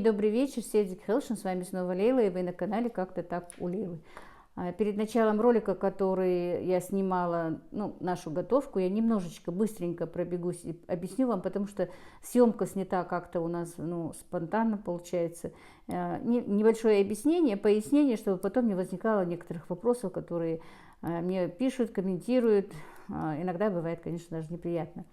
добрый вечер, Седик Хелшин, с вами снова Лейла, и вы на канале «Как-то так у Лейлы». Перед началом ролика, который я снимала, нашу готовку, я немножечко быстренько пробегусь и объясню вам, потому что съемка снята как-то у нас спонтанно получается. Небольшое объяснение, пояснение, чтобы потом не возникало некоторых вопросов, которые мне пишут, комментируют. Иногда бывает, конечно, даже неприятно.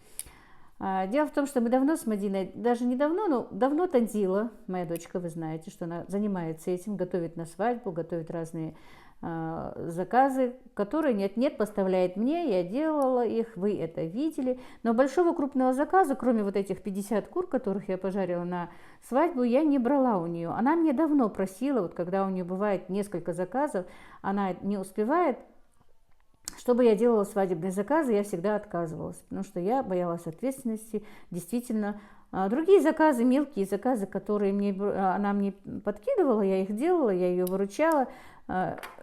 Дело в том, что мы давно с Мадиной, даже не давно, но давно Танзила, моя дочка, вы знаете, что она занимается этим, готовит на свадьбу, готовит разные заказы, которые нет-нет поставляет мне, я делала их, вы это видели. Но большого крупного заказа, кроме вот этих 50 кур, которых я пожарила на свадьбу, я не брала у нее. Она мне давно просила, вот когда у нее бывает несколько заказов, она не успевает, чтобы я делала свадебные заказы, я всегда отказывалась, потому что я боялась ответственности. Действительно, другие заказы, мелкие заказы, которые она мне подкидывала, я их делала, я ее выручала.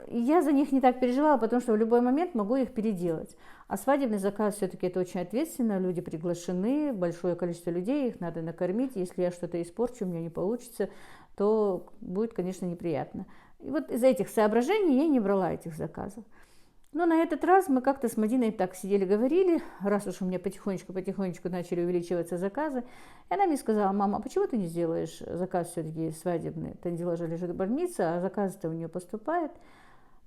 И я за них не так переживала, потому что в любой момент могу их переделать. А свадебный заказ все-таки это очень ответственно, люди приглашены, большое количество людей, их надо накормить. Если я что-то испорчу, у меня не получится, то будет, конечно, неприятно. И вот из-за этих соображений я не брала этих заказов. Но на этот раз мы как-то с Мадиной так сидели, говорили, раз уж у меня потихонечку начали увеличиваться заказы. И она мне сказала: мама, а почему ты не сделаешь заказ все-таки свадебный? Танзила же лежит в больнице, а заказ-то у нее поступает.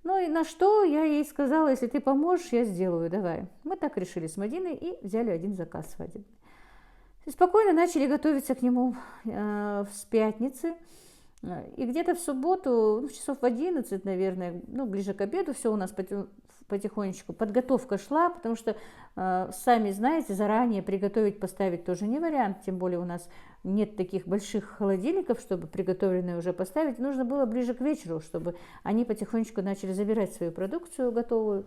Ну и на что я ей сказала: если ты поможешь, я сделаю, давай. Мы так решили с Мадиной и взяли один заказ свадебный. И спокойно начали готовиться к нему с пятницы. И где-то в субботу, часов в 11, наверное, ближе к обеду, все у нас потихонечку подготовка шла, потому что, сами знаете, заранее приготовить, поставить тоже не вариант, тем более у нас нет таких больших холодильников, чтобы приготовленное уже поставить. Нужно было ближе к вечеру, чтобы они потихонечку начали забирать свою продукцию готовую,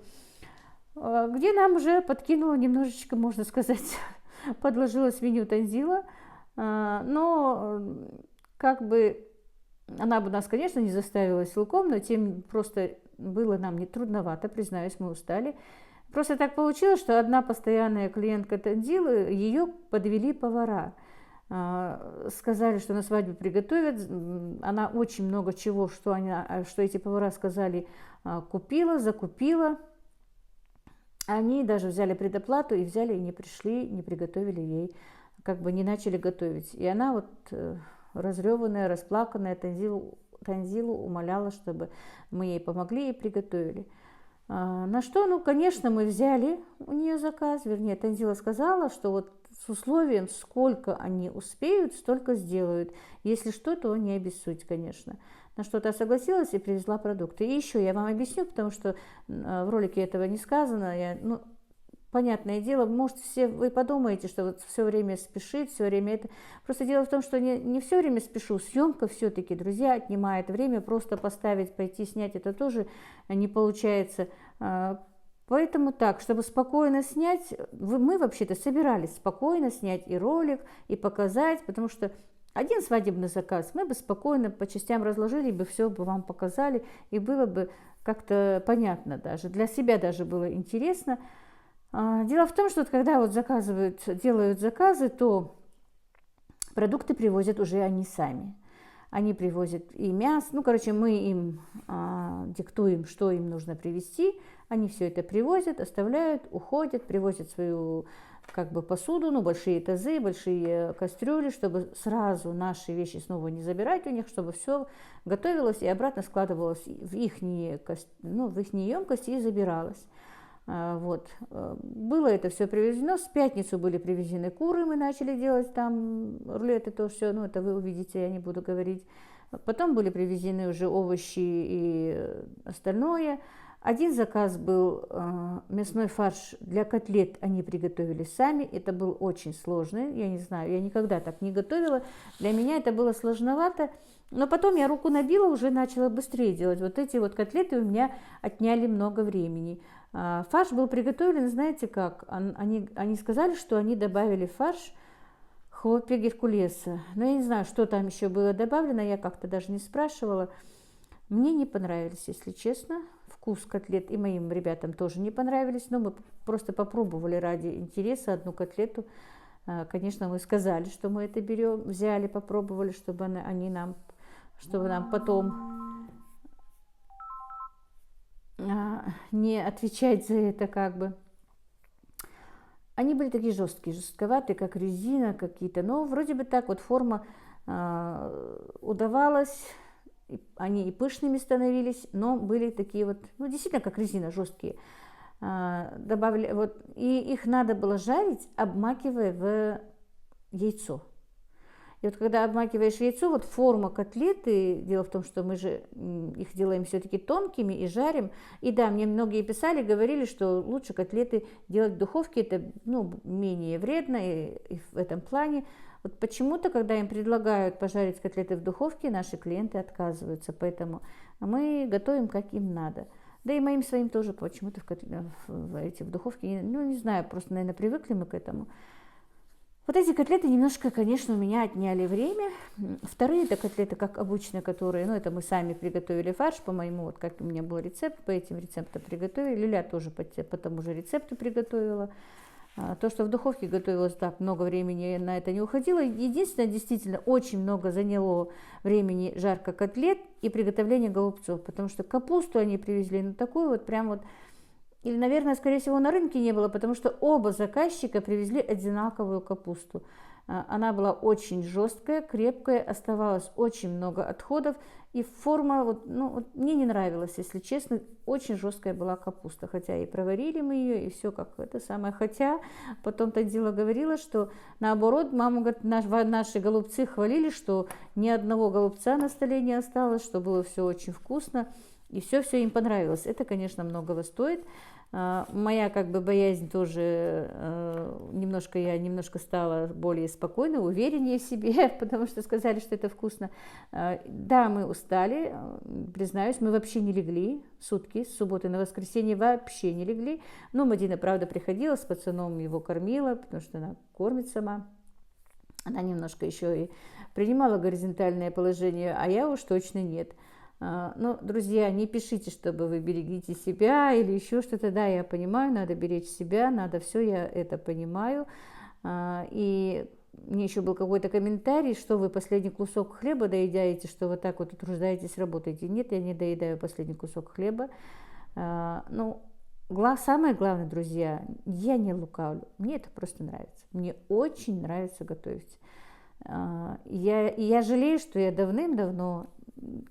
где нам уже подкинуло немножечко, можно сказать, подложилось меню Танзила, но как бы она бы нас, конечно, не заставила силком, но тем просто было нам не трудновато, признаюсь, мы устали. Просто так получилось, что одна постоянная клиентка Танзилы, ее подвели повара. Сказали, что на свадьбу приготовят. Она очень много чего, что эти повара сказали, купила, закупила. Они даже взяли предоплату и взяли, и не пришли, не приготовили ей, как бы не начали готовить. И она вот разреванная, расплаканная, Танзилу умоляла, чтобы мы ей помогли и приготовили. На что, конечно, мы взяли у нее заказ, вернее, Танзила сказала, что вот с условием, сколько они успеют, столько сделают. Если что, то не обессудь, конечно. На что та согласилась и привезла продукты. И еще я вам объясню, потому что в ролике этого не сказано. Понятное дело, может, вы подумаете, что вот все время спешит, все время это. Просто дело в том, что не все время спешу. Съемка все-таки, друзья, отнимает время. Просто поставить, пойти снять, это тоже не получается. Поэтому так, чтобы спокойно снять, мы вообще-то собирались спокойно снять и ролик, и показать, потому что один свадебный заказ мы бы спокойно по частям разложили, бы все бы вам показали, и было бы как-то понятно даже. Для себя даже было интересно. Дело в том, что когда вот делают заказы, то продукты привозят уже они сами. Они привозят и мясо, мы им диктуем, что им нужно привезти. Они все это привозят, оставляют, уходят, привозят свою посуду, большие тазы, большие кастрюли, чтобы сразу наши вещи снова не забирать у них, чтобы все готовилось и обратно складывалось в их емкости и забиралось. Было это все привезено. С пятницу были привезены куры, мы начали делать там рулеты, то все, это вы увидите, я не буду говорить. Потом были привезены уже овощи и остальное. Один заказ был мясной фарш для котлет, они приготовили сами. Это был очень сложный, я не знаю, я никогда так не готовила. Для меня это было сложновато. Но потом я руку набила, уже начала быстрее делать. Вот эти вот котлеты у меня отняли много времени. Фарш был приготовлен, знаете как? Они сказали, что они добавили в фарш хлопья геркулеса. Но я не знаю, что там еще было добавлено, я как-то даже не спрашивала. Мне не понравились, если честно. Вкус котлет и моим ребятам тоже не понравились. Но мы просто попробовали ради интереса одну котлету. Конечно, мы сказали, что мы это берем, взяли, попробовали, чтобы чтобы нам потом не отвечать за это как бы. Они были такие жесткие, жестковатые, как резина какие-то, но вроде бы так вот форма удавалась, они и пышными становились, но были такие вот, ну действительно как резина, жесткие. Добавили, вот, и их надо было жарить, обмакивая в яйцо. И вот когда обмакиваешь яйцо, вот форма котлеты, дело в том, что мы же их делаем все-таки тонкими и жарим. И да, мне многие писали, говорили, что лучше котлеты делать в духовке, это менее вредно и в этом плане. Вот почему-то, когда им предлагают пожарить котлеты в духовке, наши клиенты отказываются, поэтому мы готовим как им надо. Да и моим своим тоже почему-то в духовке, не знаю, просто, наверное, привыкли мы к этому. Вот эти котлеты немножко, конечно, у меня отняли время. Вторые это котлеты, как обычно, которые, это мы сами приготовили фарш, по-моему, вот как у меня был рецепт, по этим рецептам приготовили. Люля тоже по тому же рецепту приготовила. То, что в духовке готовилось так, много времени на это не уходило. Единственное, действительно, очень много заняло времени жарка котлет и приготовление голубцов, потому что капусту они привезли, такую вот прям вот. Или, наверное, скорее всего, на рынке не было, потому что оба заказчика привезли одинаковую капусту. Она была очень жесткая, крепкая, оставалось очень много отходов, и форма, мне не нравилась, если честно, очень жесткая была капуста, хотя и проварили мы ее, и все как это самое, хотя потом Тандила говорила, что наоборот, мама говорит, наши голубцы хвалили, что ни одного голубца на столе не осталось, что было все очень вкусно. И все им понравилось. Это, конечно, многого стоит. Моя боязнь тоже я немножко стала более спокойной, увереннее в себе, потому что сказали, что это вкусно. Да, мы устали, признаюсь, мы вообще не легли сутки, с субботы на воскресенье вообще не легли. Но Мадина, правда, приходила, с пацаном его кормила, потому что она кормит сама. Она немножко еще и принимала горизонтальное положение, а я уж точно нет. Друзья, не пишите, чтобы вы берегите себя или еще что-то. Да, я понимаю, надо беречь себя, надо все, я это понимаю. И мне еще был какой-то комментарий, что вы последний кусок хлеба доедаете, что вы так вот утруждаетесь, работаете. Нет, я не доедаю последний кусок хлеба. Самое главное, друзья, я не лукавлю, мне это просто нравится. Мне очень нравится готовить. Я жалею, что я давным-давно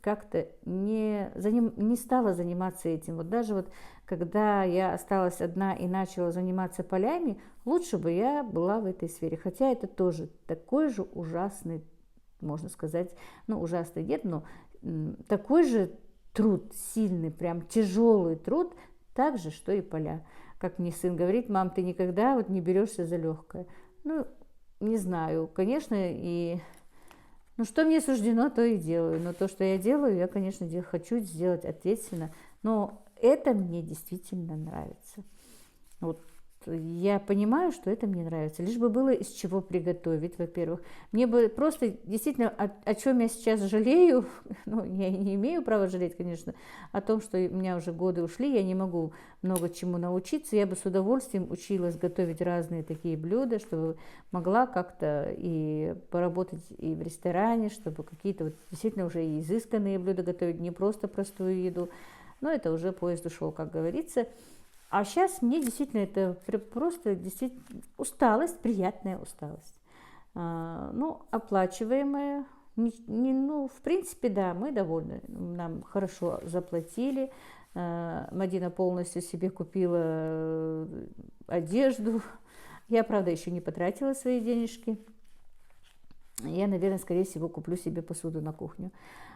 как-то не стала заниматься этим. Вот даже вот когда я осталась одна и начала заниматься полями, лучше бы я была в этой сфере. Хотя это тоже такой же ужасный, можно сказать, ужасный нет, но такой же труд, сильный, прям тяжелый труд, так же, что и поля. Как мне сын говорит, мам, ты никогда не берешься за легкое. Не знаю, конечно, что мне суждено, то и делаю. Но то, что я делаю, я, конечно, хочу сделать ответственно. Но это мне действительно нравится. Вот я понимаю, что это мне нравится. Лишь бы было из чего приготовить, во-первых. Мне бы просто, действительно, о чем я сейчас жалею, я не имею права жалеть, конечно, о том, что у меня уже годы ушли, я не могу много чему научиться. Я бы с удовольствием училась готовить разные такие блюда, чтобы могла как-то и поработать и в ресторане, чтобы какие-то действительно уже и изысканные блюда готовить, не просто простую еду. Но это уже поезд ушел, как говорится. А сейчас мне действительно это просто действительно усталость, приятная усталость. Оплачиваемая. В принципе, да, мы довольны. Нам хорошо заплатили. Мадина полностью себе купила одежду. Я, правда, еще не потратила свои денежки. Я, наверное, скорее всего, куплю себе посуду на кухню.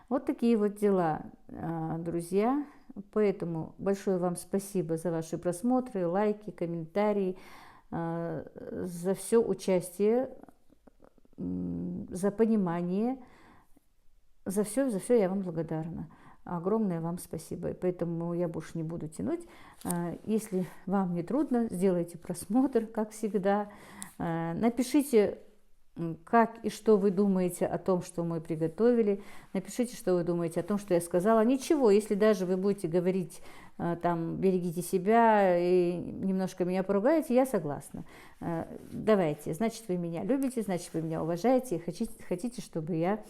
Вот такие вот дела, друзья. Поэтому большое вам спасибо за ваши просмотры, лайки, комментарии, за все участие, за понимание. За все я вам благодарна. Огромное вам спасибо. И поэтому я больше не буду тянуть. Если вам не трудно, сделайте просмотр, как всегда. Напишите как и что вы думаете о том, что мы приготовили. Напишите, что вы думаете о том, что я сказала. Ничего, если даже вы будете говорить, там, берегите себя и немножко меня поругаете, я согласна. Давайте, значит, вы меня любите, значит, вы меня уважаете и хотите, чтобы я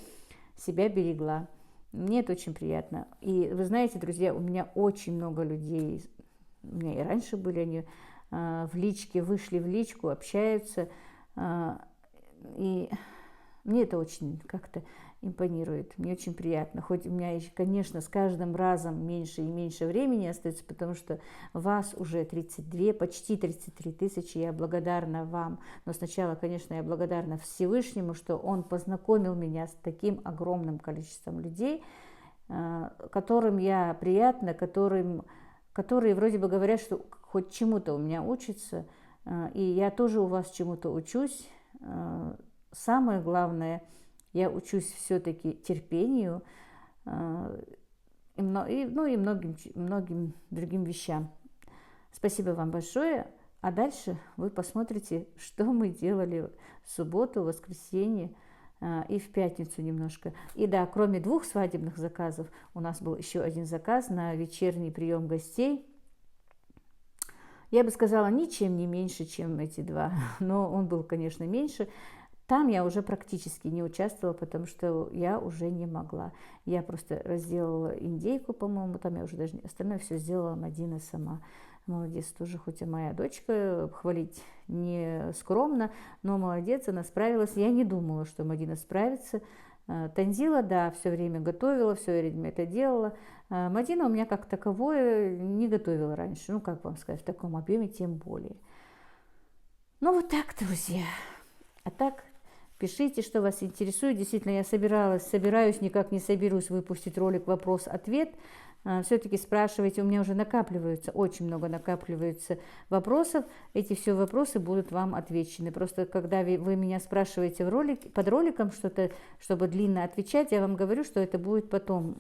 себя берегла. Мне это очень приятно. И вы знаете, друзья, у меня очень много людей, у меня и раньше были они в личке, вышли в личку, общаются. И мне это очень как-то импонирует, мне очень приятно. Хоть у меня, конечно, с каждым разом меньше и меньше времени остается, потому что вас уже 32, почти 33 тысячи, я благодарна вам. Но сначала, конечно, я благодарна Всевышнему, что Он познакомил меня с таким огромным количеством людей, которым я приятна, которые вроде бы говорят, что хоть чему-то у меня учатся, и я тоже у вас чему-то учусь. Самое главное, я учусь все-таки терпению и многим другим вещам. Спасибо вам большое. А дальше вы посмотрите, что мы делали в субботу, в воскресенье и в пятницу немножко. И да, кроме 2 свадебных заказов, у нас был еще один заказ на вечерний прием гостей. Я бы сказала, ничем не меньше, чем эти 2, но он был, конечно, меньше. Там я уже практически не участвовала, потому что я уже не могла. Я просто разделала индейку, по-моему, там я уже даже остальное все сделала Мадина сама. Молодец тоже, хоть и моя дочка, хвалить не скромно, но молодец, она справилась. Я не думала, что Мадина справится. Танзила, да, все время готовила, все время это делала. Мадина у меня как таковое не готовила раньше, ну, как вам сказать, в таком объеме тем более. Ну, вот так, друзья. А так, пишите, что вас интересует. Действительно, я собираюсь, никак не соберусь выпустить ролик «Вопрос-ответ». Все-таки спрашивайте, у меня уже накапливаются, очень много накапливается вопросов. Эти все вопросы будут вам отвечены. Просто когда вы меня спрашиваете под роликом что-то, чтобы длинно отвечать, я вам говорю, что это будет потом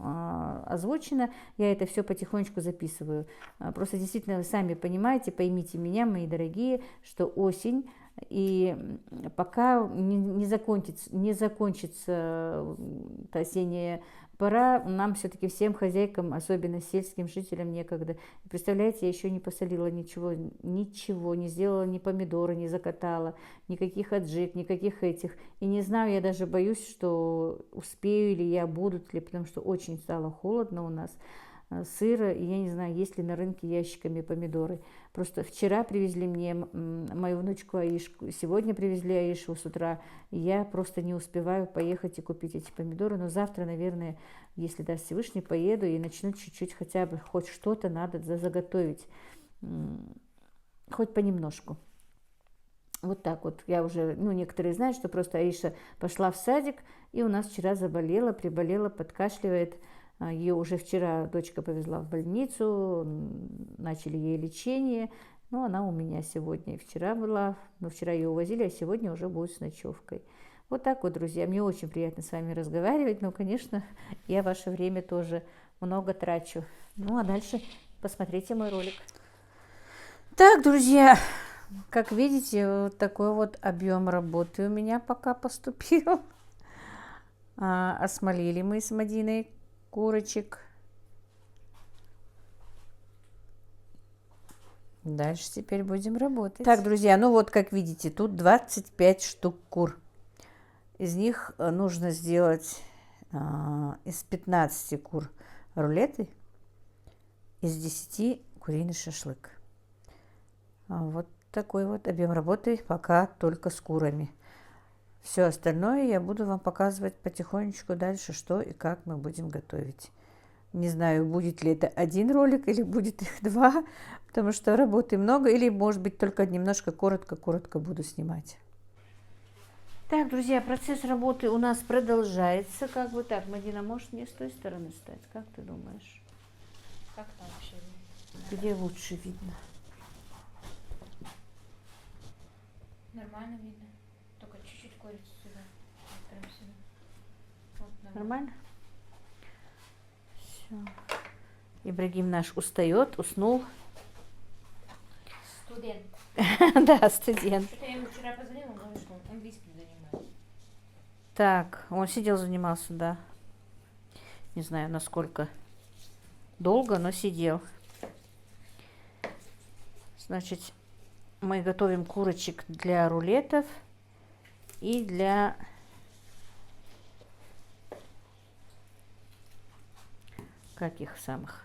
озвучено. Я это все потихонечку записываю. Просто действительно, вы сами понимаете, поймите меня, мои дорогие, что осень, и пока не закончится осенняя пора, нам все-таки всем хозяйкам, особенно сельским жителям, некогда. Представляете, я еще не посолила ничего не сделала, ни помидоры не закатала, никаких аджик, никаких этих. И не знаю, я даже боюсь, что успею или я будут ли, потому что очень стало холодно у нас, сыро, и я не знаю, есть ли на рынке ящиками помидоры. Просто вчера привезли мне мою внучку Аишку, сегодня привезли Аишу с утра, и я просто не успеваю поехать и купить эти помидоры, но завтра, наверное, если даст Всевышний, поеду и начну чуть-чуть хотя бы, хоть что-то надо заготовить, хоть понемножку. Вот так вот. Я уже, некоторые знают, что просто Аиша пошла в садик, и у нас вчера приболела, подкашливает. Ее уже вчера дочка повезла в больницу, начали ей лечение. Но она у меня сегодня и вчера была. Но вчера ее увозили, а сегодня уже будет с ночевкой. Вот так вот, друзья. Мне очень приятно с вами разговаривать. Но, конечно, я ваше время тоже много трачу. Ну, а дальше посмотрите мой ролик. Так, друзья, как видите, вот такой вот объем работы у меня пока поступил. Осмолили мы с Мадиной курочек. Дальше теперь будем работать. Так, друзья, как видите, тут 25 штук кур. Из них нужно сделать из 15 кур рулеты, из 10 куриный шашлык. Вот такой вот объем работы пока только с курами. Все остальное я буду вам показывать потихонечку дальше, что и как мы будем готовить. Не знаю, будет ли это один ролик или будет их 2, потому что работы много, или, может быть, только немножко коротко буду снимать. Так, друзья, процесс работы у нас продолжается. Как бы так, Мадина, может мне с той стороны стать? Как ты думаешь? Как там вообще видно? Где лучше видно? Нормально видно. Только чуть-чуть курицы сюда. Прям сюда. Вот, Нормально? Все. Ибрагим наш устает, уснул. Студент. Да, студент. Что-то я ему вчера позвонила, он говорит, что он английским занимается. Так, он сидел, занимался, да. Не знаю, насколько долго, но сидел. Значит, мы готовим курочек для рулетов и для каких самых?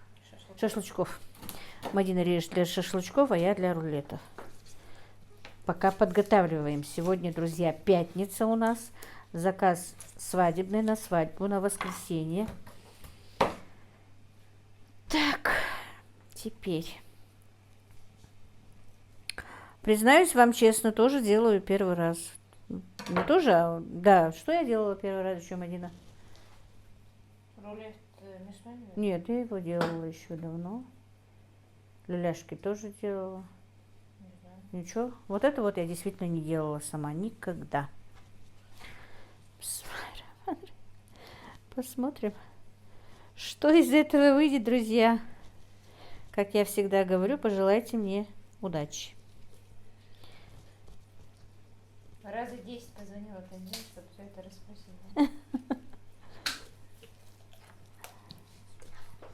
Шашлычков. Мадина режет для шашлычков, а я для рулетов. Пока подготавливаем. Сегодня, друзья, пятница у нас. Заказ свадебный на свадьбу на воскресенье. Так, теперь. Признаюсь вам честно, тоже делаю первый раз. Не тоже, а да. Что я делала первый раз еще, Мадина? Рулет мясной? Нет, я его делала еще давно. Люляшки тоже делала. Не знаю. Ничего. Вот это вот я действительно не делала сама. Никогда. Посмотрим, что из этого выйдет, друзья. Как я всегда говорю, пожелайте мне удачи. Раза 10 позвонила Танзиле, чтобы все это расспросила.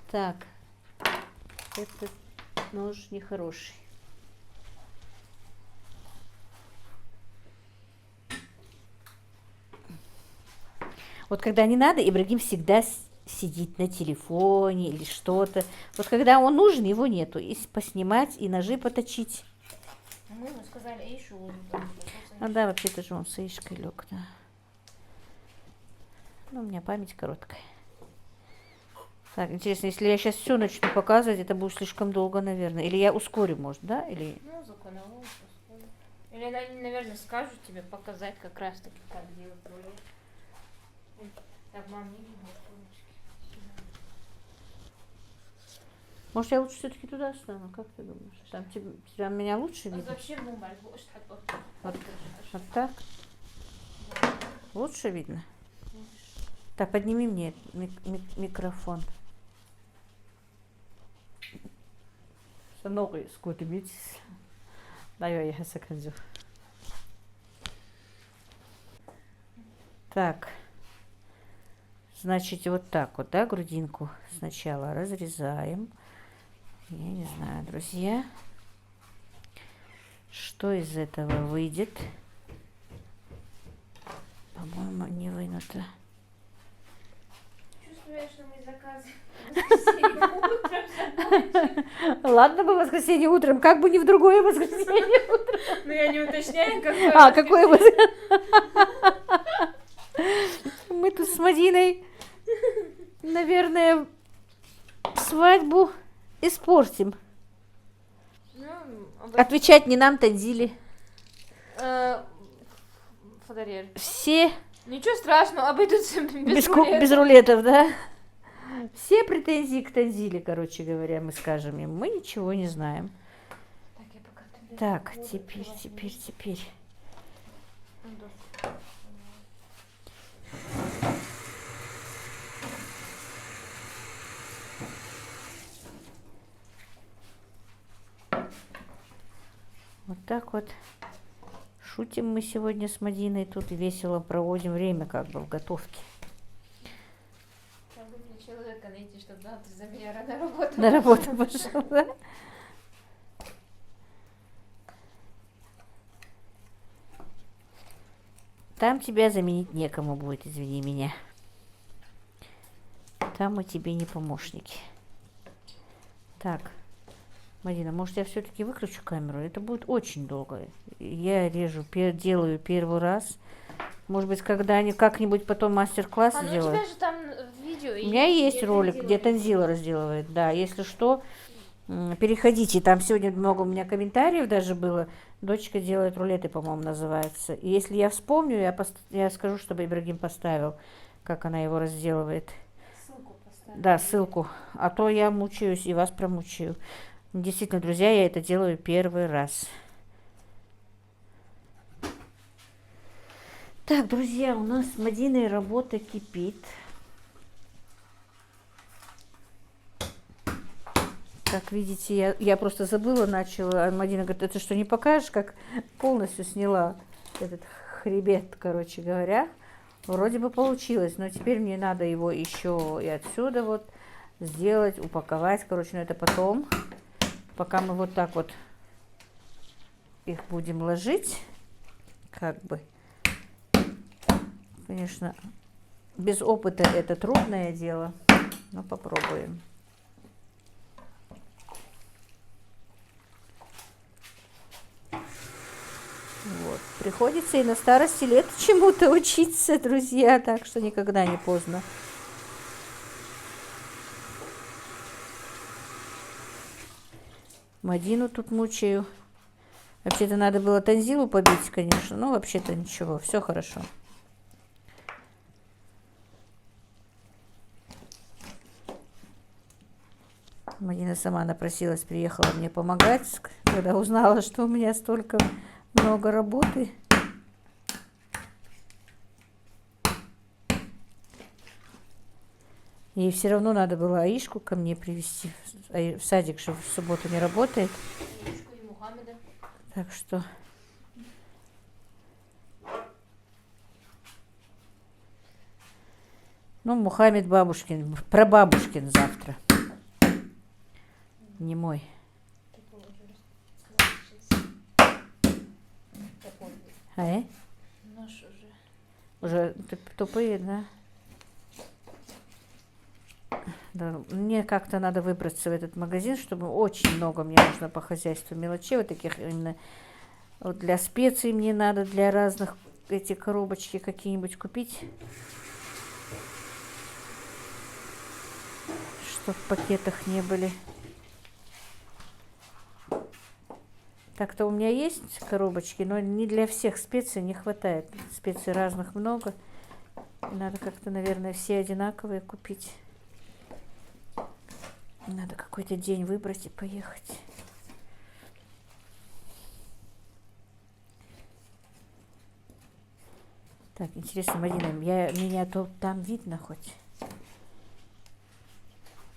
Так, этот нож нехороший. Вот когда не надо, Ибрагим всегда сидит на телефоне или что-то. Вот когда он нужен, его нету. И поснимать, и ножи поточить. Мы ему сказали, Эйшу. А да, вообще-то же он с Эйшкой лег, да. Ну, у меня память короткая. Так, интересно, если я сейчас все начну показывать, это будет слишком долго, наверное. Или я ускорю, может, да? Или... Музыку на улицу. Или они, наверное, скажут тебе показать как раз таки, как делать рулет. Так, мам, не видно курочки. Может, я лучше все-таки туда стану? Как ты думаешь? Там меня лучше видно? Вообще бумага. Вот так? Лучше видно? Так, подними мне микрофон. Новый сколько бить. Да, я секунду. Так. Значит, вот так вот, да, грудинку сначала разрезаем. Я не знаю, друзья, что из этого выйдет. По-моему, не вынуто. Чувствуешь, что мы заказы? Ладно бы воскресенье утром, как бы не в другое воскресенье утром. Ну я не уточняю, какое. А, какое воскресенье? Мы тут с Мадиной, наверное, свадьбу испортим. Отвечать не нам, Танзиле. Фотография. Все Ничего страшного, обойдутся без без рулетов, да? Все претензии к Танзиле, короче говоря, мы скажем им. Мы ничего не знаем. Так, теперь. Вот так вот шутим мы сегодня с Мадиной тут и весело проводим время как бы в готовке. Как бы мне человека найти, чтобы завтра за меня на работу. На работу пошел, да? Там тебя заменить некому будет, извини меня. Там мы тебе не помощники. Так, Мадина, может, я все-таки выключу камеру? Это будет очень долго. Я делаю первый раз. Может быть, как-нибудь потом мастер-класс ну сделаю. у тебя же там видео. У меня есть ролик, где Танзила разделывает. Да, если что, переходите. Там сегодня много у меня комментариев даже было. Дочка делает рулеты, по-моему, называется. И если я вспомню, я скажу, чтобы Ибрагим поставил, как она его разделывает. Ссылку поставь. Да, ссылку. А то я мучаюсь и вас промучаю. Действительно, друзья, я это делаю первый раз. Так, друзья, у нас с Мадиной работа кипит. Как видите, я просто забыла, начала. Мадина говорит, это что, не покажешь, как полностью сняла этот хребет, короче говоря. Вроде бы получилось, но теперь мне надо его еще и отсюда вот сделать, упаковать. Короче, но это потом, пока мы вот так вот их будем ложить, как бы, конечно, без опыта это трудное дело, но попробуем. Вот. Приходится и на старости лет чему-то учиться, друзья, так что никогда не поздно. Мадину тут мучаю. Вообще-то надо было Танзилу побить, конечно, но вообще-то ничего, все хорошо. Мадина сама напросилась, приехала мне помогать, когда узнала, что у меня столько много работы. Ей все равно надо было Аишку ко мне привезти. В садик же в субботу не работает. Аишку и Мухаммеда. Так что... Ну, Мухаммед бабушкин, прабабушкин завтра. Не мой. Наш уже. Уже тупые, да? Да, мне как-то надо выбраться в этот магазин, чтобы очень много мне нужно по хозяйству мелочей, вот таких именно вот для специй мне надо, для разных эти коробочки какие-нибудь купить, чтобы в пакетах не были. Так-то у меня есть коробочки, но не для всех специй не хватает. Специй разных много. Надо как-то, наверное, все одинаковые купить. Надо какой-то день выбрать и поехать. Так, интересно, Марина, меня то там видно хоть?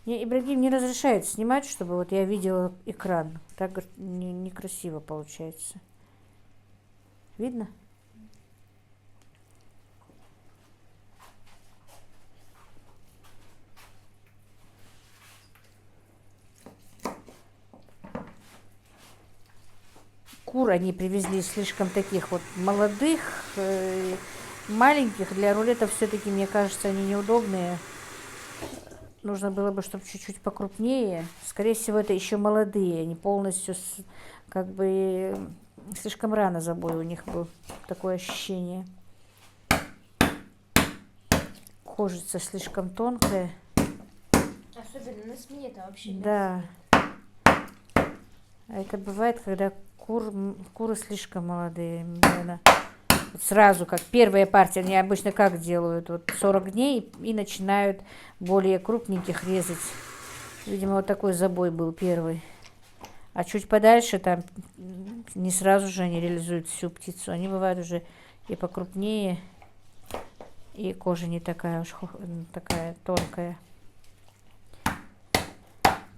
Мне Ибрагим не разрешает снимать, чтобы вот я видела экран. Так некрасиво получается. Видно? Кур они привезли слишком таких вот молодых, маленьких. Для рулетов все-таки, мне кажется, они неудобные. Нужно было бы, чтобы чуть-чуть покрупнее. Скорее всего, это еще молодые. Они полностью, как бы, слишком рано забой у них был. Такое ощущение. Кожица слишком тонкая. Особенно на смене-то вообще. Да. А это бывает, когда куры слишком молодые. Наверное. Вот сразу, как первая партия, они обычно как делают? Вот 40 дней и начинают более крупненьких резать. Видимо, вот такой забой был первый. А чуть подальше там не сразу же они реализуют всю птицу. Они бывают уже и покрупнее, и кожа не такая уж такая тонкая.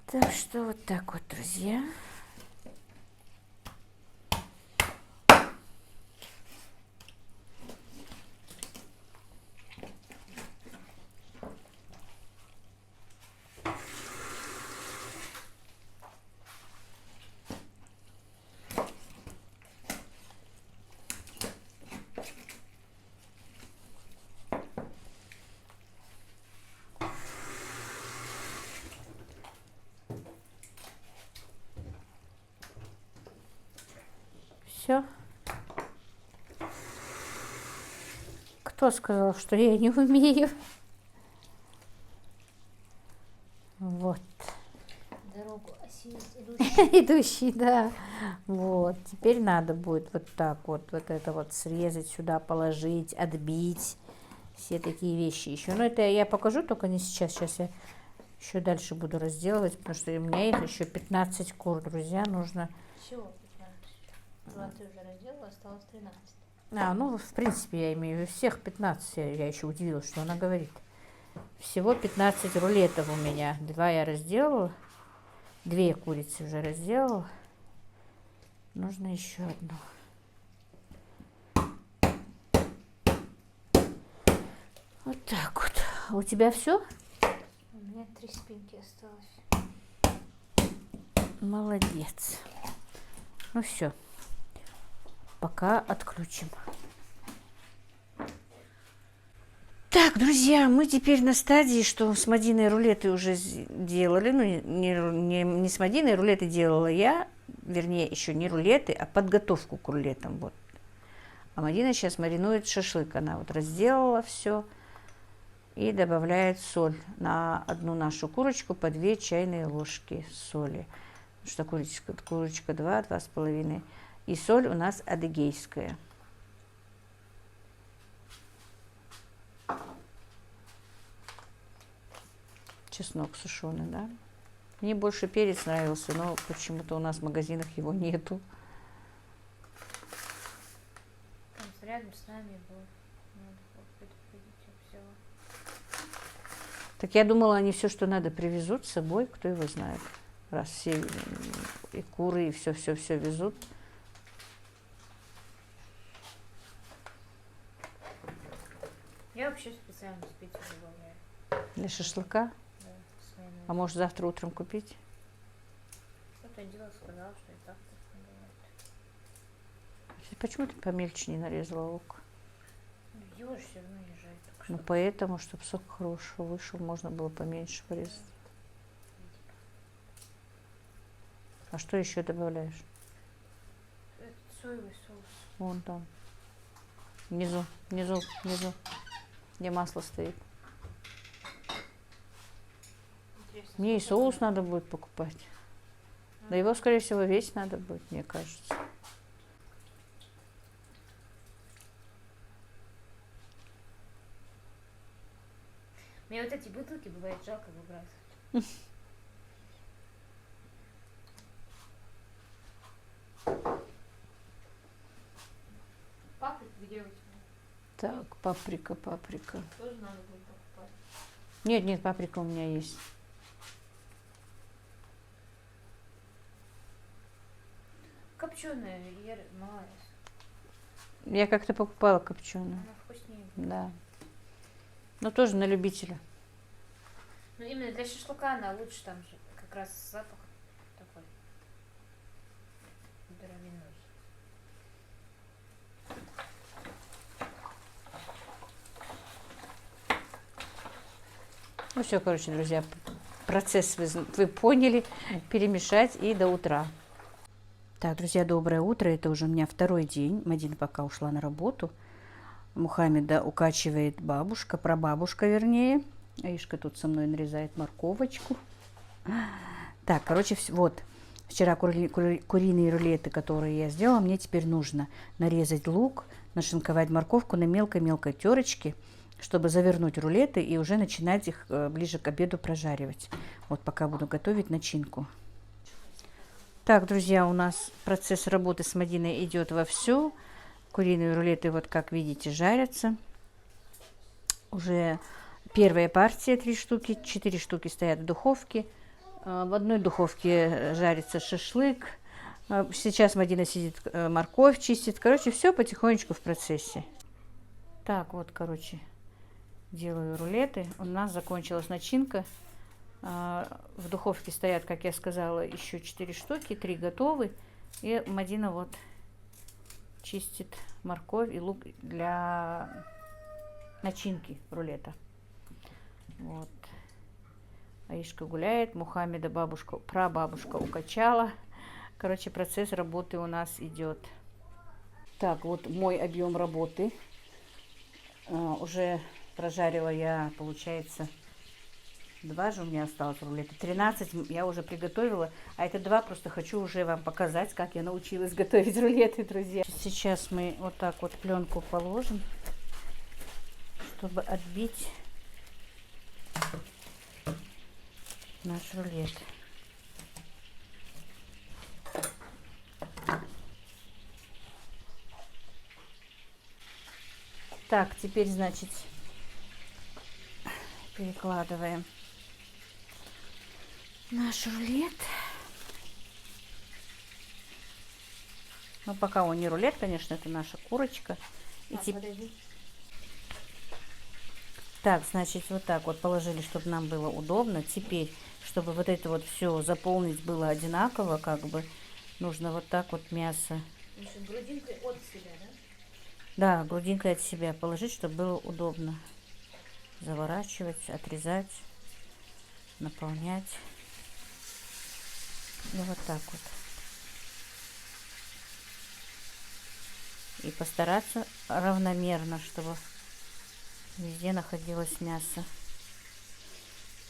Так что вот так вот, друзья. Все. Кто сказал, что я не умею? Вот. Дорогу осилить Идущий, да. Вот. Теперь надо будет вот так вот это вот срезать сюда, положить, отбить. Все такие вещи еще. Но это я покажу, только не сейчас. Сейчас я еще дальше буду разделывать, потому что у меня их еще 15 кур, друзья, нужно. Всего 15. 2 ты уже разделала, осталось 13. Ну, в принципе, я имею в виду всех 15. Я еще удивилась, что она говорит. Всего 15 рулетов у меня. 2 я разделала. 2 курицы уже разделала. Нужно еще одну. Вот так вот. А у тебя все? У меня 3 спинки осталось. Молодец. Ну все. Пока отключим. Так, друзья, мы теперь на стадии, что с Мадиной рулеты уже делали. Ну, не с Мадиной рулеты делала я. Вернее, еще не рулеты, а подготовку к рулетам. Вот. А Мадина сейчас маринует шашлык. Она вот разделала все и добавляет соль. На одну нашу курочку по 2 чайные ложки соли. Потому что курочка 2-2,5. И соль у нас адыгейская. Чеснок сушеный, да? Мне больше перец нравился, но почему-то у нас в магазинах его нету. Он рядом с нами был. Надо предупредить, я взяла. Так я думала, они все, что надо, привезут с собой, кто его знает. Раз все и куры, и все везут. Я вообще специально специю добавляю. Для шашлыка? Да, с майонезом. А может завтра утром купить? Кто-то дело сказал, что и так не бывает. Почему ты помельче не нарезала лук? Его же все равно не жарит. Ну поэтому, чтобы сок хороший вышел, можно было поменьше порезать. А что еще добавляешь? Это соевый соус. Вон там. Внизу. Где масло стоит. Интересно, Мне и сколько соус надо? надо будет покупать. Да его, скорее всего, весь надо будет, мне кажется. Мне вот эти бутылки бывает жалко выбрасывать. Паприка где у тебя? Так, паприка. Тоже надо будет покупать. Нет, паприка у меня есть. Копченая малая. Я как-то покупала копченую. Она вкуснее. Да. Но тоже на любителя. Ну именно для шашлыка она лучше, там же как раз запах такой дровяной. Ну все, короче, друзья, процесс вы поняли. Перемешать и до утра. Так, друзья, доброе утро. Это уже у меня второй день. Мадина пока ушла на работу. Мухаммеда укачивает бабушка, прабабушка вернее. Аишка тут со мной нарезает морковочку. Так, короче, вот. Вчера куриные рулеты, которые я сделала, мне теперь нужно нарезать лук, нашинковать морковку на мелкой-мелкой терочке, чтобы завернуть рулеты и уже начинать их ближе к обеду прожаривать. Вот пока буду готовить начинку. Так, друзья, у нас процесс работы с Мадиной идет вовсю. Куриные рулеты, вот как видите, жарятся. Уже первая партия 3 штуки, 4 штуки стоят в духовке. В одной духовке жарится шашлык. Сейчас Мадина сидит, морковь чистит. Короче, все потихонечку в процессе. Так, вот, короче, делаю рулеты. У нас закончилась начинка. В духовке стоят, как я сказала, еще 4 штуки, 3 готовы. И Мадина вот чистит морковь и лук для начинки рулета. Вот. Аишка гуляет, Мухаммеда прабабушка укачала. Короче, процесс работы у нас идет. Так, вот мой объем работы. Уже прожарила я, получается, 2 же у меня осталось рулета. 13 я уже приготовила, а это 2 просто хочу уже вам показать, как я научилась готовить рулеты, друзья. Сейчас мы вот так вот пленку положим, чтобы отбить наш рулет. Так, теперь, значит, перекладываем наш рулет. Но пока он не рулет, конечно, это наша курочка. И Так, значит, вот так вот положили, чтобы нам было удобно. Теперь, чтобы вот это вот все заполнить было одинаково, как бы, нужно вот так вот мясо. Грудинкой от себя, да? Да, грудинкой от себя положить, чтобы было удобно. Заворачивать, отрезать, наполнять. И вот так вот. И постараться равномерно, чтобы везде находилось мясо.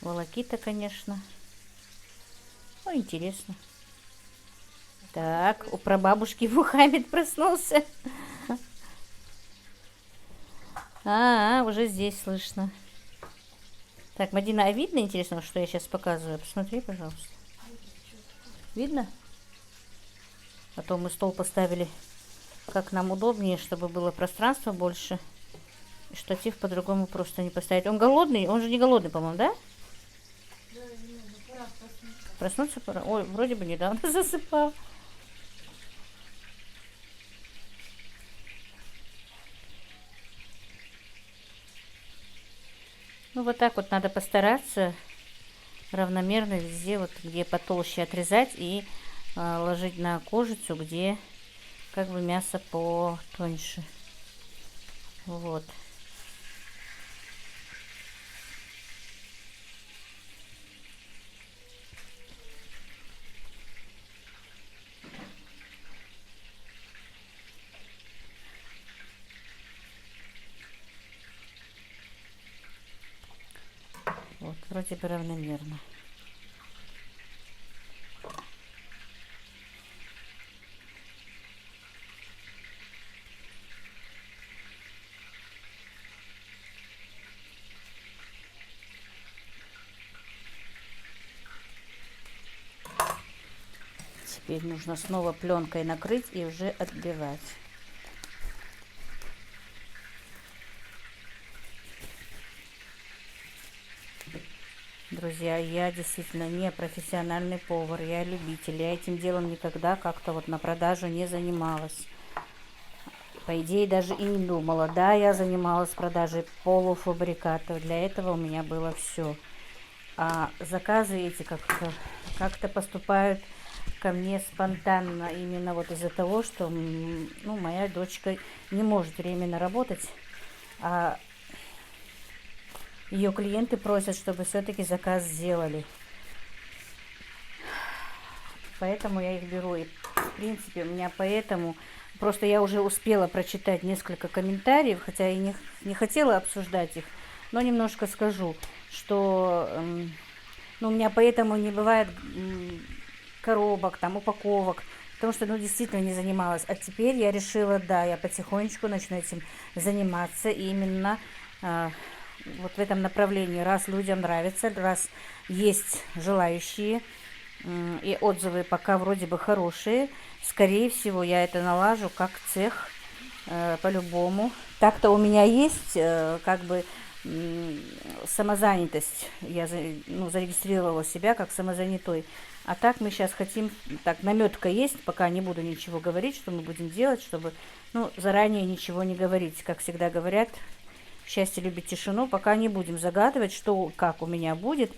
Волокита, конечно. Ну, интересно. Так, у прабабушки Мухаммед проснулся. Уже здесь слышно. Так, Мадина, а видно, интересно, что я сейчас показываю? Посмотри, пожалуйста. Видно? А то мы стол поставили как нам удобнее, чтобы было пространства больше. И штатив по-другому просто не поставить. Он голодный? Он же не голодный, по-моему, да? Да, пора проснуться. Проснуться пора? Ой, вроде бы недавно засыпал. Ну, вот так вот надо постараться равномерно везде, вот где потолще отрезать и ложить на кожицу, где как бы мясо потоньше. Вот. Вот, вроде бы равномерно. Теперь нужно снова пленкой накрыть и уже отбивать. Друзья, я действительно не профессиональный повар, я любитель. Я этим делом никогда как-то вот на продажу не занималась. По идее, даже и не думала. Да, я занималась продажей полуфабрикатов. Для этого у меня было все. А заказы эти как-то поступают ко мне спонтанно. Именно вот из-за того, что ну, моя дочка не может временно работать. А ее клиенты просят, чтобы все-таки заказ сделали. Поэтому я их беру. И, в принципе, у меня поэтому... Просто я уже успела прочитать несколько комментариев, хотя и не хотела обсуждать их, но немножко скажу, что ну, у меня поэтому не бывает коробок, там, упаковок, потому что, ну, действительно не занималась. А теперь я решила, да, я потихонечку начну этим заниматься, и именно вот в этом направлении, раз людям нравится, раз есть желающие, и отзывы пока вроде бы хорошие, скорее всего, я это налажу как цех по-любому. Так-то у меня есть как бы самозанятость. Я зарегистрировала себя как самозанятой. А так мы сейчас хотим, так, наметка есть, пока не буду ничего говорить, что мы будем делать, чтобы, ну, заранее ничего не говорить. Как всегда говорят, счастье любит тишину, пока не будем загадывать, что, как у меня будет.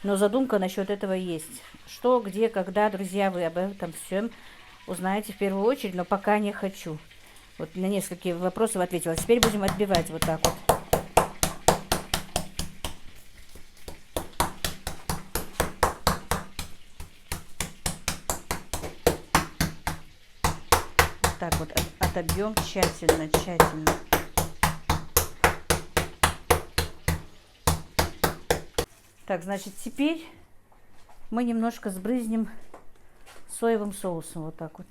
Но задумка насчет этого есть. Что, где, когда, друзья, вы об этом всем узнаете в первую очередь, но пока не хочу. Вот на несколько вопросов ответила. Теперь будем отбивать вот так вот. Вот так вот отобьем тщательно, тщательно. Так, значит, теперь мы немножко сбрызнем соевым соусом, вот так вот.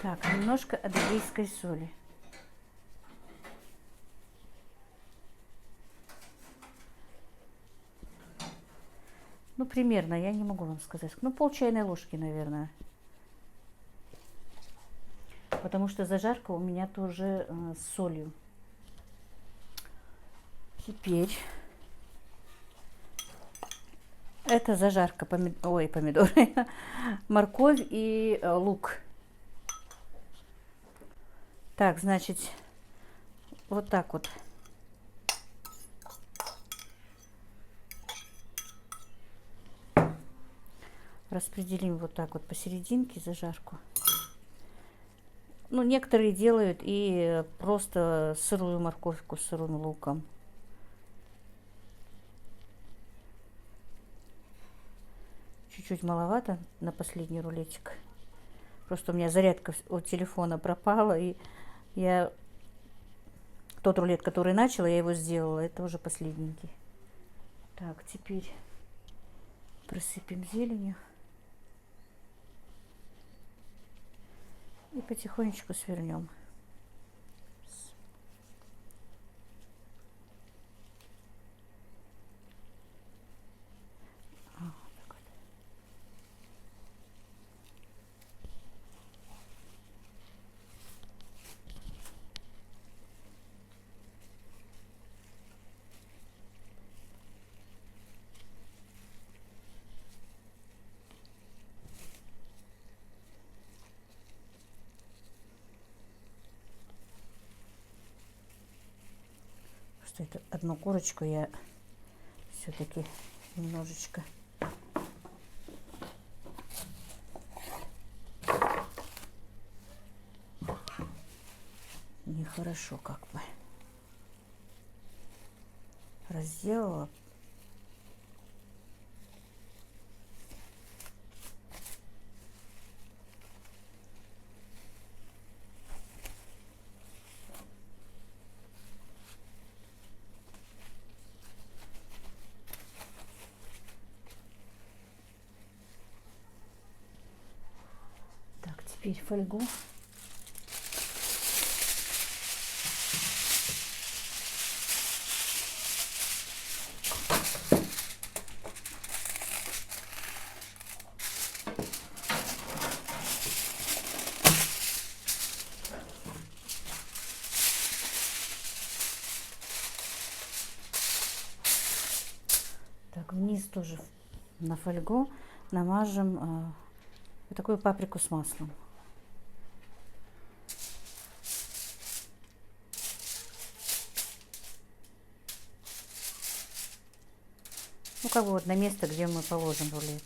Так, немножко адыгейской соли. Ну, примерно, я не могу вам сказать. Ну, пол чайной ложки, наверное. Потому что зажарка у меня тоже с солью. Это зажарка помидоры, морковь и лук. Так, значит, вот так вот. Распределим вот так вот посерединке зажарку. Ну, некоторые делают и просто сырую морковку с сырым луком. Чуть-чуть маловато на последний рулетик. Просто у меня зарядка от телефона пропала, и я тот рулет, который начала, я его сделала. Это уже последненький. Так, теперь присыпем зеленью. И потихонечку свернем. Просто это одну курочку я все-таки немножечко нехорошо как бы разделала. Так, теперь фольгу. Так, вниз тоже на фольгу намажем вот такую паприку с маслом. Ну, как бы вот на место, где мы положим рулет,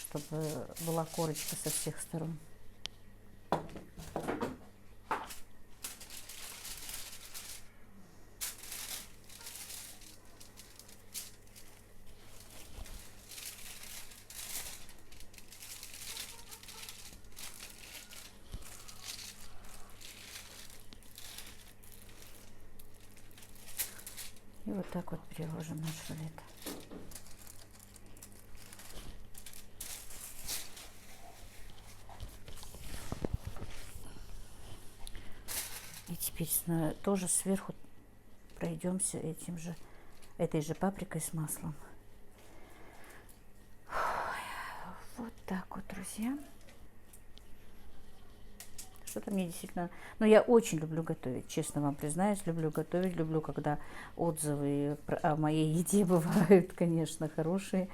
чтобы была корочка со всех сторон. И вот так вот приложим наш рулет. И теперь тоже сверху пройдемся этой же паприкой с маслом. Вот так вот, друзья. Что-то мне действительно... Но я очень люблю готовить, честно вам признаюсь. Люблю готовить, люблю, когда отзывы о моей еде бывают, конечно, хорошие.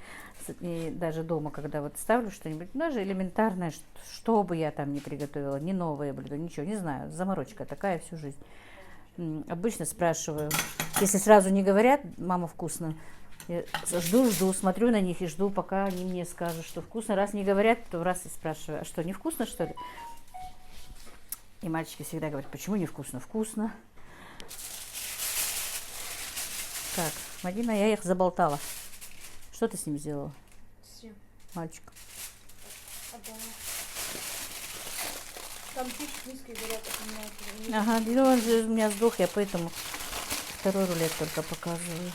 И даже дома, когда вот ставлю что-нибудь, даже элементарное, что бы я там не приготовила, не новое блюдо, ничего, не знаю, заморочка такая всю жизнь. Обычно спрашиваю, если сразу не говорят, мама, вкусно, я жду, смотрю на них и жду, пока они мне скажут, что вкусно. Раз не говорят, то раз и спрашиваю, а что, не вкусно, что ли? И мальчики всегда говорят, почему не вкусно? Вкусно. Так, Мадина, я их заболтала. Что ты с ним сделала? Все. Мальчик. Там чуть низкие горят, у меня. Ага, ну он же у меня сдох, я поэтому второй рулет только показываю.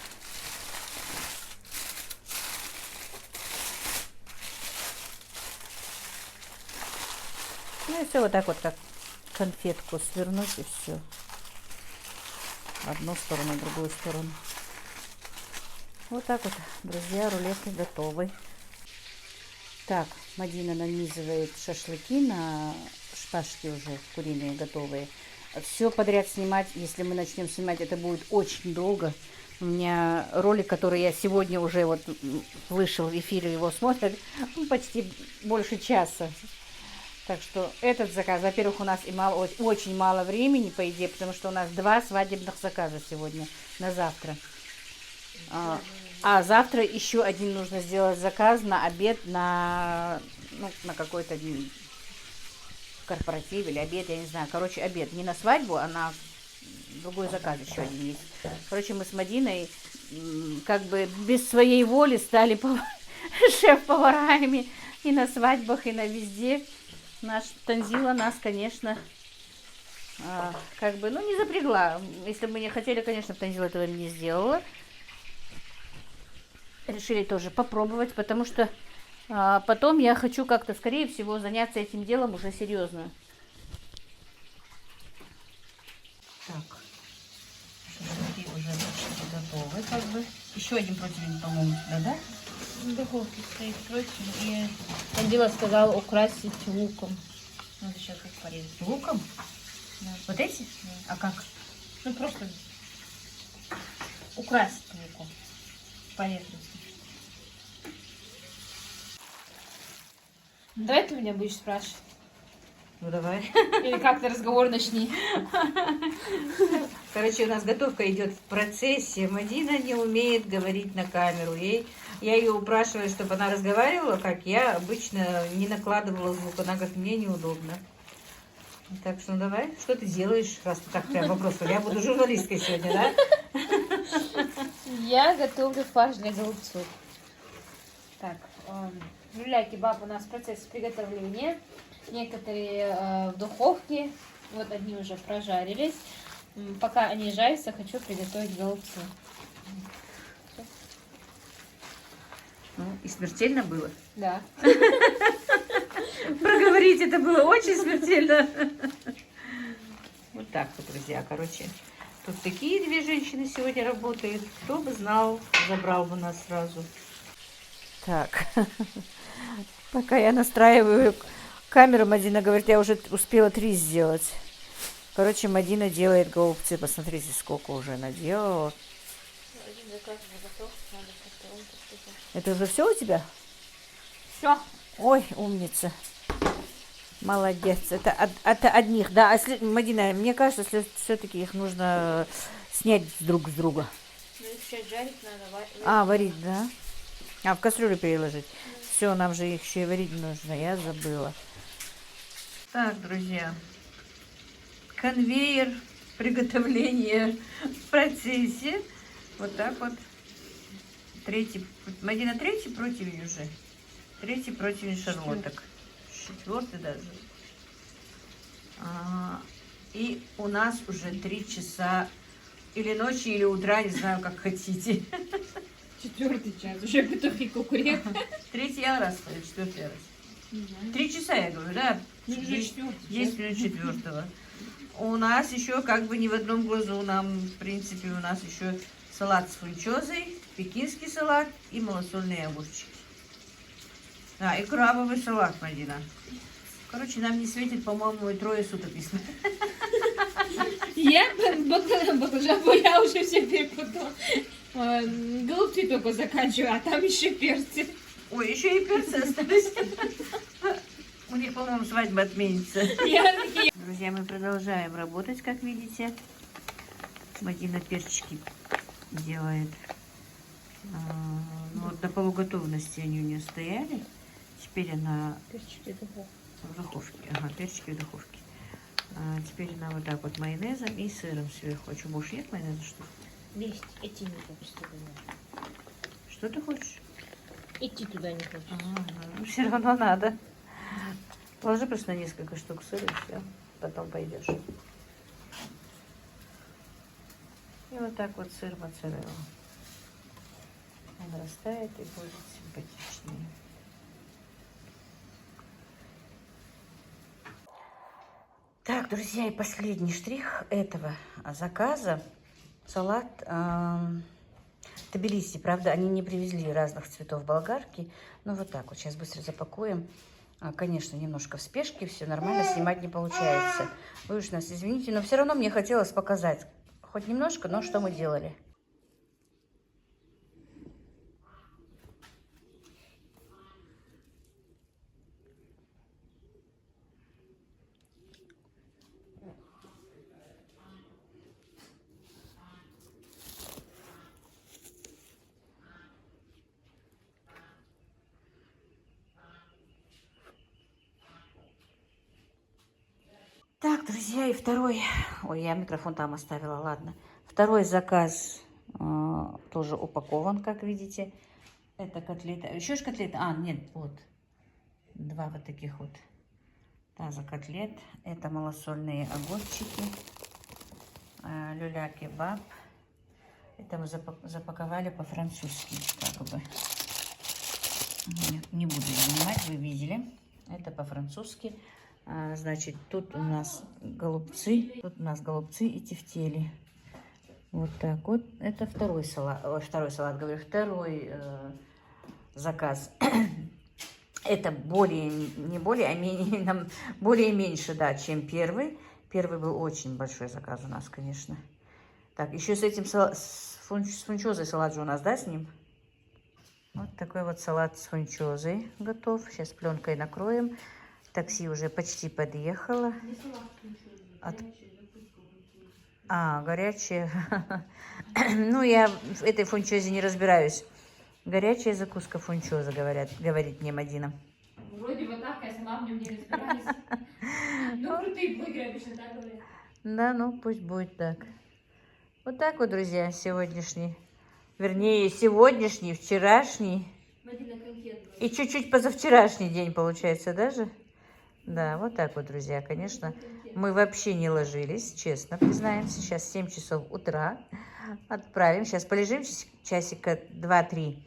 Ну и все вот так вот, как конфетку свернуть, и все. Одну сторону, другую сторону. Вот так вот, друзья, рулет готовый. Так, Мадина нанизывает шашлыки на шпажки уже куриные готовые. Все подряд снимать, если мы начнем снимать, это будет очень долго. У меня ролик, который я сегодня уже вот вышел в эфире, его смотрят почти больше часа. Так что этот заказ, во-первых, у нас и очень мало времени, по идее, потому что у нас 2 свадебных заказа сегодня на завтра. А завтра еще один нужно сделать заказ на обед, на какой-то корпоратив или обед, я не знаю. Короче, обед не на свадьбу, а на другой заказ еще один есть. Короче, мы с Мадиной как бы без своей воли стали шеф-поварами и на свадьбах, и на везде. Танзила нас, конечно, не запрягла. Если бы мы не хотели, конечно, Танзила этого не сделала. Решили тоже попробовать, потому что потом я хочу как-то, скорее всего, заняться этим делом уже серьезно. Так, шашлыки уже почти готовы, как бы. Еще один противень, по-моему, да? В духовке стоит противень. И Танзила сказала украсить луком. Надо сейчас их порезать. Луком? Да. Вот эти? Да. А как? Ну просто украсить луком. Поверхность. Давай ты меня будешь спрашивать. Ну давай. Или как-то разговор начни. Короче, у нас готовка идет в процессе. Мадина не умеет говорить на камеру. Я ее упрашиваю, чтобы она разговаривала, как я обычно не накладывала звук. Она говорит, мне неудобно. Так что ну давай, что ты делаешь, раз ты так прям вопрос. Я буду журналисткой сегодня, да? Я готовлю фарш для голубцов. Так, люля-кебаб у нас процесс приготовления. Некоторые в духовке, вот одни уже прожарились. Пока они жарятся, хочу приготовить голубцы. Ну, и смертельно было. Да. Проговорить это было очень смертельно. Вот так вот, друзья. Короче, тут такие 2 женщины сегодня работают. Кто бы знал, забрал бы нас сразу. Так, пока я настраиваю камеру, Мадина говорит, я уже успела 3 сделать. Короче, Мадина делает голубцы. Посмотрите, сколько уже она делала. Один заказ уже готов, надо как-то он поступить. Это уже все у тебя? Все. Ой, умница. Молодец. Это одних, да. Мадина, мне кажется, все-таки их нужно снять друг с друга. Ну их сейчас жарить надо. Варить, да? В кастрюлю переложить. Все, нам же их еще и варить нужно. Я забыла. Так, друзья. Конвейер приготовления в процессе. Вот так вот. Мадина, 3-й противень уже. 3-й противень шарлоток. 4-й даже. И у нас уже 3 часа или ночи, или утра, не знаю, как хотите. 4-й час, уже готовить кукурек. 3-й раз, 4-й раз. 3 часа, я говорю, да? 10 минут 4-го. У нас еще как бы не в одном глазу, в принципе, у нас еще салат с фунчозой, пекинский салат и малосольные огурчики. И крабовый салат, Мадина. Короче, нам не светит, по-моему, и 3 суток. Я баклажан, я уже все перепутала. Голубцы только заканчиваю, а там еще перцы. Ой, еще и перцы остались. У них, по-моему, свадьба отменится. Друзья, мы продолжаем работать, как видите. Мадина перчики делает. Вот до полуготовности они у нее стояли. Теперь она Перчики в духовке. Перчики в духовке. Теперь она вот так вот майонезом и сыром сверху. А что, больше нет майонеза, что ли? Есть, идти не хочется. Что ты хочешь? Идти туда не хочется. Все равно надо. Положи просто на несколько штук сыра, и все. Потом пойдешь. И вот так вот сыр моцарелла. Он растает и будет симпатичнее. Так, друзья, и последний штрих этого заказа. Салат Тбилиси. Правда, они не привезли разных цветов болгарки. Ну, вот так вот. Сейчас быстро запакуем. Конечно, немножко в спешке. Все нормально, снимать не получается. Вы уж нас извините, но все равно мне хотелось показать. Хоть немножко, но что мы делали. друзья, и второй... Ой, я микрофон там оставила, ладно. Второй заказ тоже упакован, как видите. Это котлета. Еще же котлета? А, нет, вот. Два вот таких вот таза котлет. Это малосольные огурчики. Люля-кебаб. Это мы запаковали по-французски, как бы. Не буду я снимать, вы видели. Это по-французски. Значит, тут у нас голубцы. И тефтели. Вот так вот. Это второй салат. Второй заказ. Это более меньше, да, чем первый. Первый был очень большой заказ у нас, конечно. Так, еще с этим с фунчозой салат же у нас, да, с ним? Вот такой вот салат с фунчозой готов. Сейчас пленкой накроем. Такси уже почти подъехало. Горячая. Ну, я в этой фунчозе не разбираюсь. Горячая закуска фунчоза, говорит мне Мадина. Вроде вот так, я сама в нем не разбираюсь. Ну, крутые блогеры обычно так говорят. Да, ну, пусть будет так. Вот так вот, друзья, сегодняшний. Вернее, сегодняшний, вчерашний. И чуть-чуть позавчерашний день, получается, даже? Да, вот так вот, друзья, конечно. Мы вообще не ложились, честно признаемся. Сейчас 7 часов утра. Отправим. Сейчас полежим часика 2-3.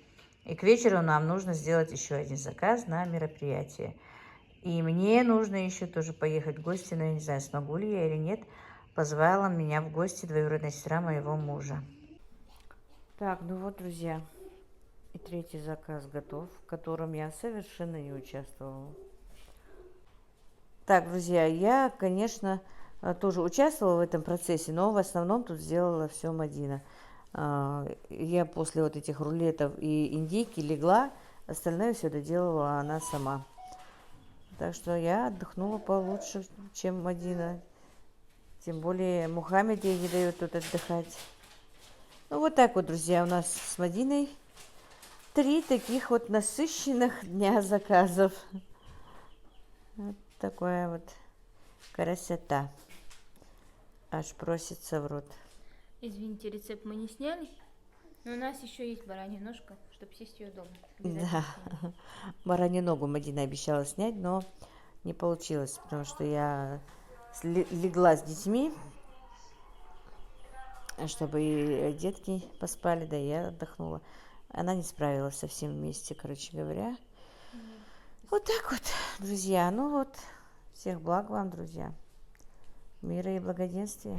И к вечеру нам нужно сделать еще один заказ на мероприятие. И мне нужно еще тоже поехать в гости, но я не знаю, смогу ли я или нет. Позвала меня в гости двоюродная сестра моего мужа. Так, ну вот, друзья, и третий заказ готов, в котором я совершенно не участвовала. Так, друзья, я, конечно, тоже участвовала в этом процессе, но в основном тут сделала все Мадина. Я после вот этих рулетов и индейки легла, остальное все доделала она сама. Так что я отдохнула получше, чем Мадина. Тем более Мухаммед ей не дает тут отдыхать. Ну вот так вот, друзья, у нас с Мадиной 3 таких вот насыщенных дня заказов. Вот такая вот красота. Аж просится в рот. Извините, рецепт мы не сняли, но у нас еще есть баранья ножка, чтобы съесть ее дома. Да, баранью ногу Мадина обещала снять, но не получилось, потому что я легла с детьми, чтобы и детки поспали, да и я отдохнула. Она не справилась со всем вместе, короче говоря. Вот так вот, друзья. Ну вот, всех благ вам, друзья. Мира и благоденствия.